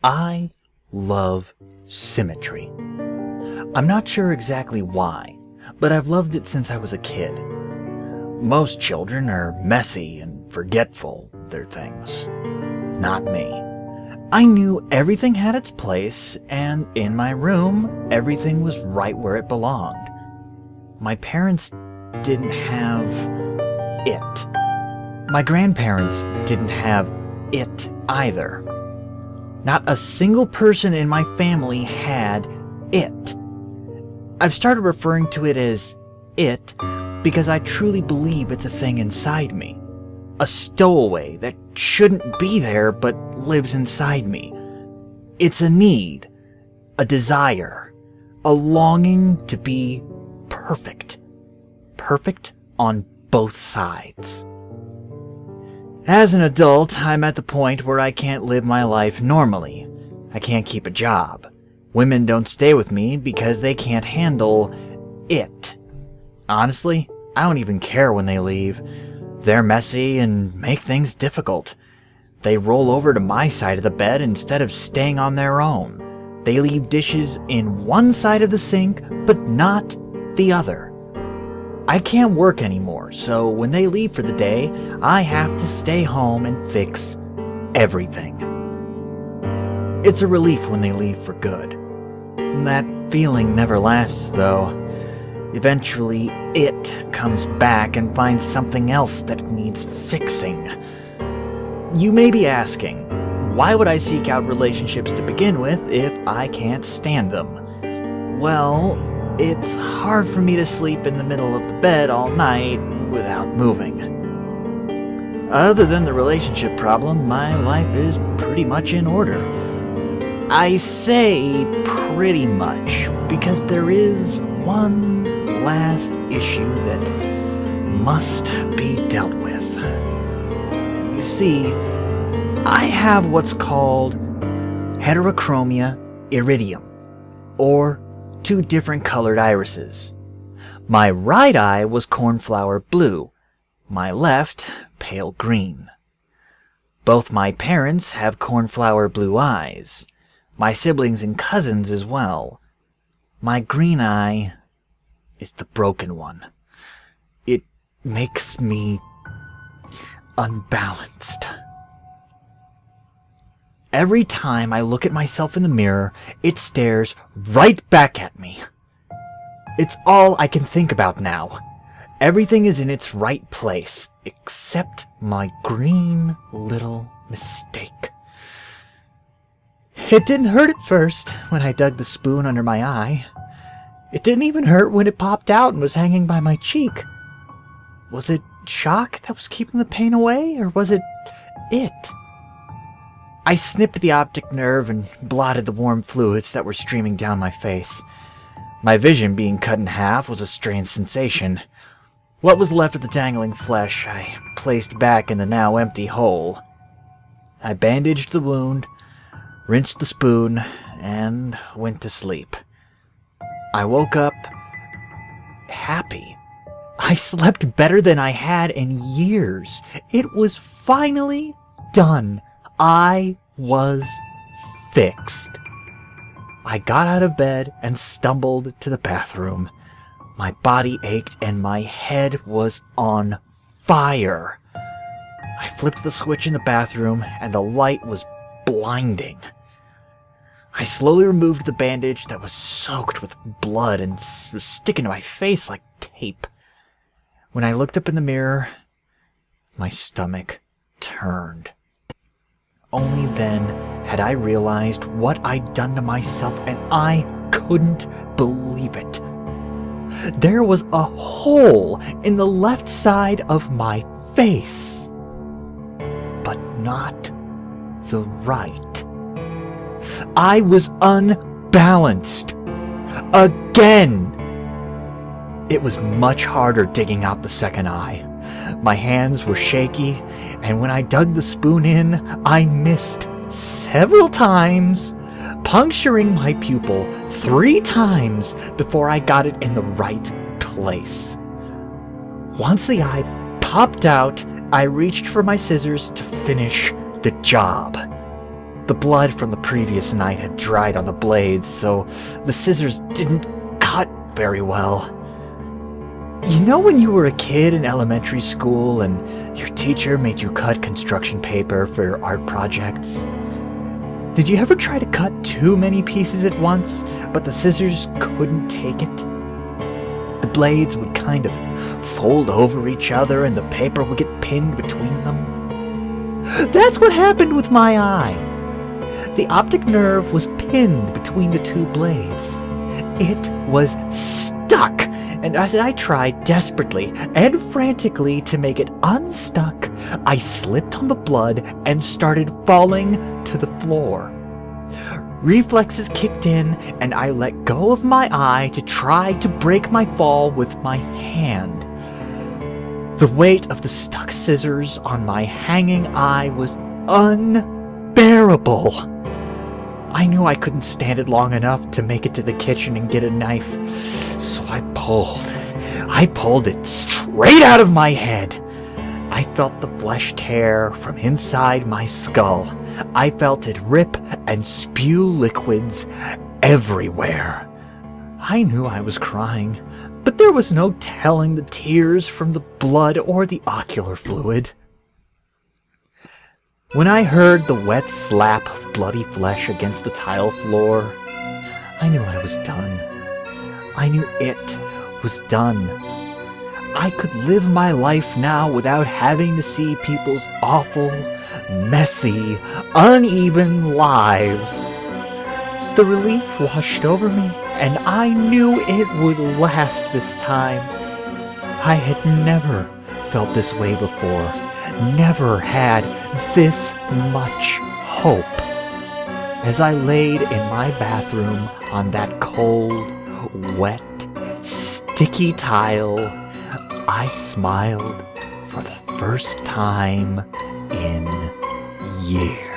I love Symmetry. I'm not sure exactly why, but I've loved it since I was a kid. Most children are messy and forgetful of their things. Not me. I knew everything had its place, and in my room, everything was right where it belonged. My parents didn't have it. My grandparents didn't have it either. Not a single person in my family had it. I've started referring to it as it because I truly believe it's a thing inside me. A stowaway that shouldn't be there but lives inside me. It's a need, a desire, a longing to be perfect. Perfect on both sides. As an adult, I'm at the point where I can't live my life normally. I can't keep a job. Women don't stay with me because they can't handle it. Honestly, I don't even care when they leave. They're messy and make things difficult. They roll over to my side of the bed instead of staying on their own. They leave dishes in one side of the sink, but not the other. I can't work anymore, so when they leave for the day, I have to stay home and fix everything. It's a relief when they leave for good. That feeling never lasts, though. Eventually, it comes back and finds something else that needs fixing. You may be asking, why would I seek out relationships to begin with if I can't stand them? Well, it's hard for me to sleep in the middle of the bed all night without moving. Other than the relationship problem, my life is pretty much in order. I say pretty much because there is one last issue that must be dealt with. You see, I have what's called heterochromia iridium, or two different colored irises. My right eye was cornflower blue, my left pale green. Both my parents have cornflower blue eyes, my siblings and cousins as well. My green eye is the broken one. It makes me unbalanced. Every time I look at myself in the mirror, it stares right back at me. It's all I can think about now. Everything is in its right place, except my green little mistake. It didn't hurt at first when I dug the spoon under my eye. It didn't even hurt when it popped out and was hanging by my cheek. Was it shock that was keeping the pain away, or was it? I snipped the optic nerve and blotted the warm fluids that were streaming down my face. My vision being cut in half was a strange sensation. What was left of the dangling flesh I placed back in the now empty hole. I bandaged the wound, rinsed the spoon, and went to sleep. I woke up happy. I slept better than I had in years. It was finally done. I was fixed. I got out of bed and stumbled to the bathroom. My body ached and my head was on fire. I flipped the switch in the bathroom and the light was blinding. I slowly removed the bandage that was soaked with blood and was sticking to my face like tape. When I looked up in the mirror, my stomach turned. Only then had I realized what I'd done to myself, and I couldn't believe it. There was a hole in the left side of my face, but not the right. I was unbalanced. Again! It was much harder digging out the second eye. My hands were shaky, and when I dug the spoon in, I missed several times, puncturing my pupil 3 times before I got it in the right place. Once the eye popped out, I reached for my scissors to finish the job. The blood from the previous night had dried on the blades, so the scissors didn't cut very well. You know when you were a kid in elementary school and your teacher made you cut construction paper for your art projects? Did you ever try to cut too many pieces at once, but the scissors couldn't take it? The blades would kind of fold over each other and the paper would get pinned between them. That's what happened with my eye. The optic nerve was pinned between the two blades. It was stuck, and as I tried desperately and frantically to make it unstuck, I slipped on the blood and started falling to the floor. Reflexes kicked in, and I let go of my eye to try to break my fall with my hand. The weight of the stuck scissors on my hanging eye was unbearable. I knew I couldn't stand it long enough to make it to the kitchen and get a knife, so I pulled it straight out of my head. I felt the flesh tear from inside my skull. I felt it rip and spew liquids everywhere. I knew I was crying, but there was no telling the tears from the blood or the ocular fluid. When I heard the wet slap of bloody flesh against the tile floor, I knew I was done. I knew it was done. I could live my life now without having to see people's awful, messy, uneven lives. The relief washed over me, and I knew it would last this time. I had never felt this way before, never had this much hope. As I laid in my bathroom on that cold, wet, sticky tile, I smiled for the first time in years.